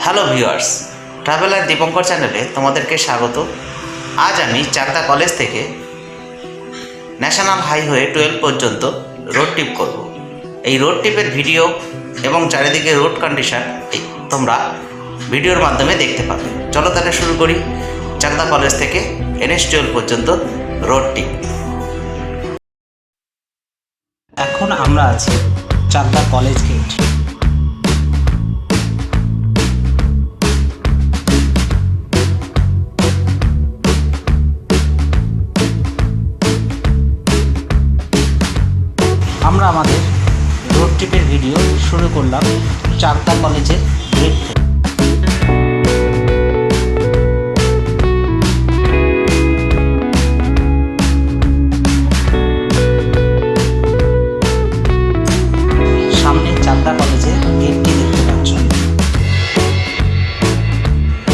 Hello viewers, traveller Dipankar চ্যানেলে তোমাদেরকে স্বাগত। আজ আমি চাকদা কলেজ থেকে ন্যাশনাল হাইওয়ে 12 পর্যন্ত রোড ট্রিপ করব। এই রোড ট্রিপের ভিডিও এবং চারিদিকে রোড কন্ডিশন তোমরা ভিডিওর মাধ্যমে দেখতে পাবে। চলো তাহলে শুরু করি চাকদা কলেজ থেকে NH12 পর্যন্ত রোড ট্রিপ। এখন আমরা আছি চাকদা কলেজ গেট। আমরা আমাদের রোড ট্রিপের ভিডিও শুরু করলাম চাকদা কলেজের গেট থেকে। সামনে চাকদা কলেজের গেটটি দেখতে পাচ্ছ।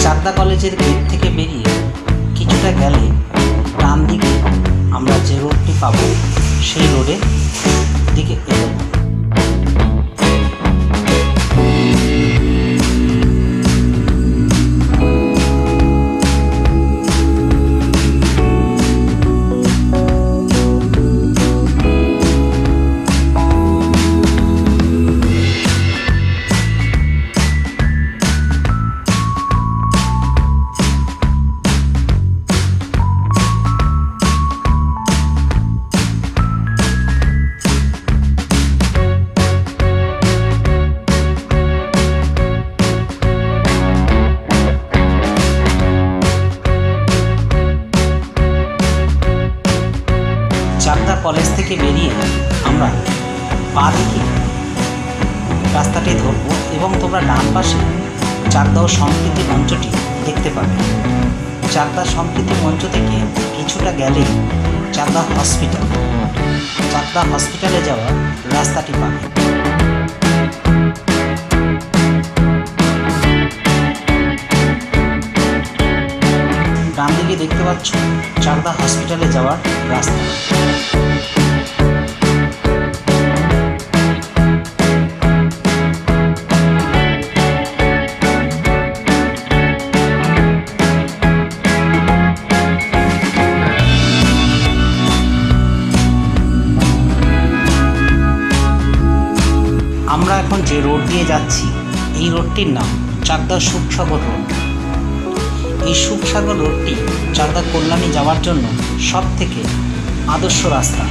চাকদা কলেজের গেট থেকে বেরিয়ে কিছুটা গেলে ডান দিকে আমরা যে রোডটি পাবো সেই রোডের দিকে এগোবো। চাকদা কলেজ থেকে বেরিয়ে আমরা পা দিকে রাস্তাটি ধরবো এবং তোমরা ডান পাশে চাকদা ও সম্প্রীতি মঞ্চটি দেখতে পাবে। চাকদা সম্প্রীতি মঞ্চ থেকে কিছুটা গেলেই চাকদা হসপিটাল, চাকদা হসপিটালে যাওয়ার রাস্তাটি পাবে। ডান দিকে দেখতে পাচ্ছ চাকদা হসপিটালে যাওয়ার রাস্তা। আমরা এখন যে রোড দিয়ে যাচ্ছি এই রোডটির নাম চাকদা সুখসাগর রোড। এই সুখসাগর রোডটি চাকদা কল্যাণী যাওয়ার জন্য সব থেকে আদর্শ রাস্তা।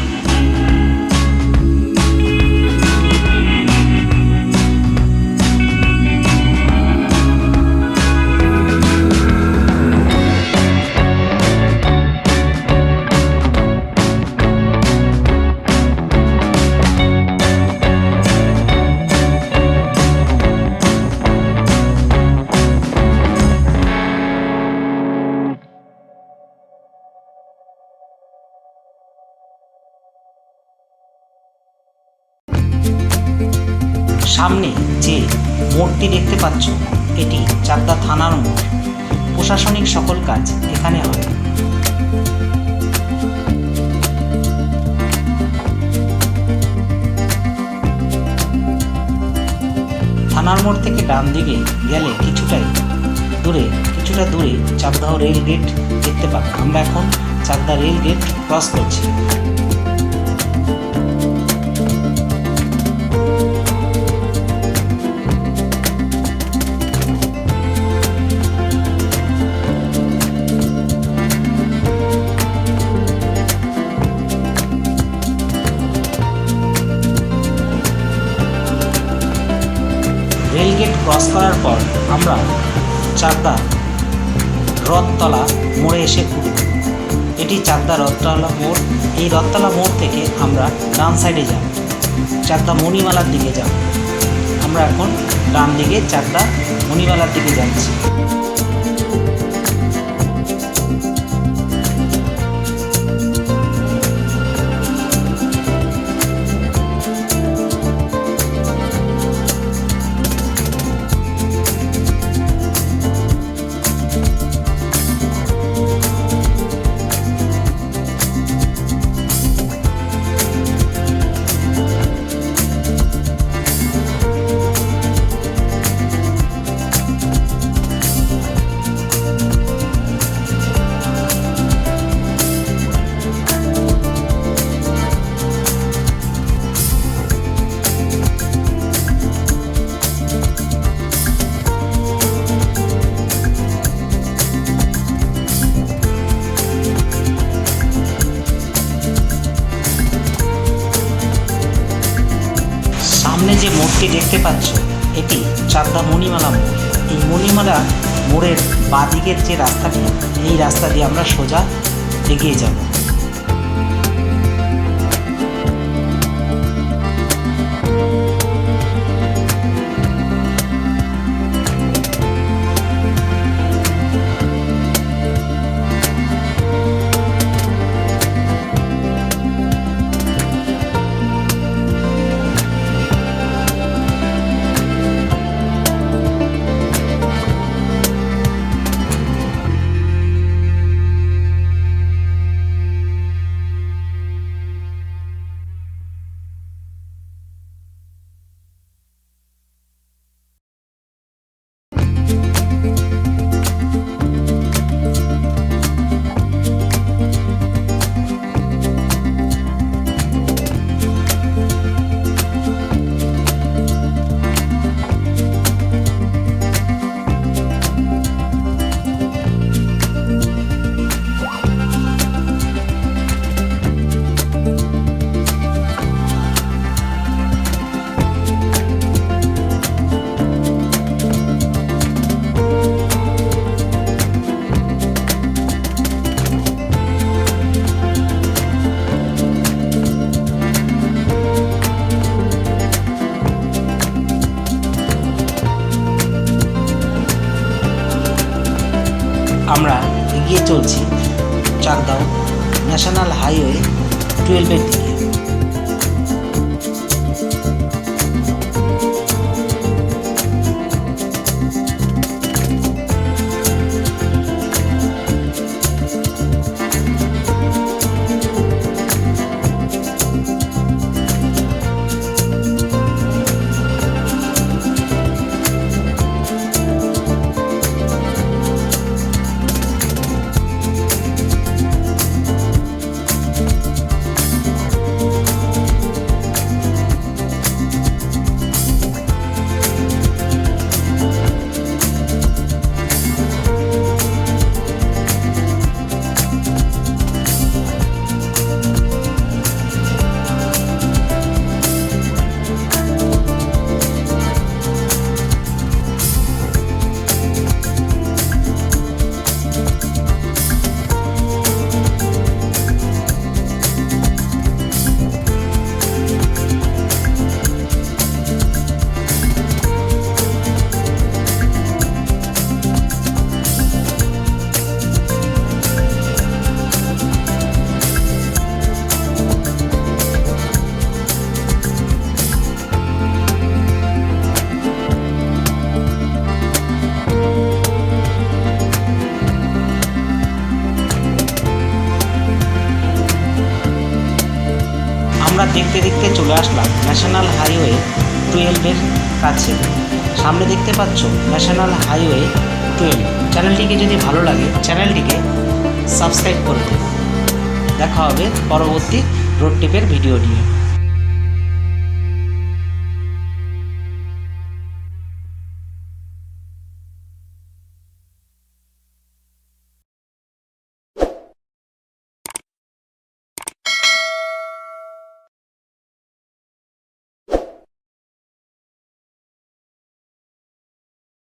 সামনে যে মোড়টি দেখতে পাচ্ছ এটি চাকদা থানার মোড়। প্রশাসনিক সকল কাজ এখানে হয়। থানার মোড় থেকে ডান দিকে গেলে কিছুটা দূরে চাকদা রেল গেট দেখতে পাবে। আমরা এখন চাকদা রেল গেট ক্রস করছি। রেলগেট ক্রস করার পর আমরা চাকদা রথতলা মোড়ে এসে উঠব। এটি চাকদা রথতলা মোড়। এই রথতলা মোড় থেকে আমরা ডান সাইডে যাব, চাকদা মণিমালার দিকে যাব। আমরা এখন ডান দিকে চাকদা মণিমালার দিকে যাচ্ছি। যেটি দেখতে পাচ্ছ এটি চাকদা মণিমালা মোড়। এই মণিমালা মোড়ের বাঁদিকের যে রাস্তাটি, এই রাস্তা দিয়ে আমরা সোজা এগিয়ে যাব। আমরা এগিয়ে চলছি চাকদা ন্যাশনাল হাইওয়ে 12-এর দিকে। আমরা দেখতে দেখতে চলে আসলাম ন্যাশনাল হাইওয়ে 12-এর কাছে। সামনে দেখতে পাচ্ছ ন্যাশনাল হাইওয়ে 12। চ্যানেলটিকে যদি ভালো লাগে চ্যানেলটিকে সাবস্ক্রাইব করে দেবে। দেখা হবে পরবর্তী রোড ট্রিপের ভিডিও নিয়ে।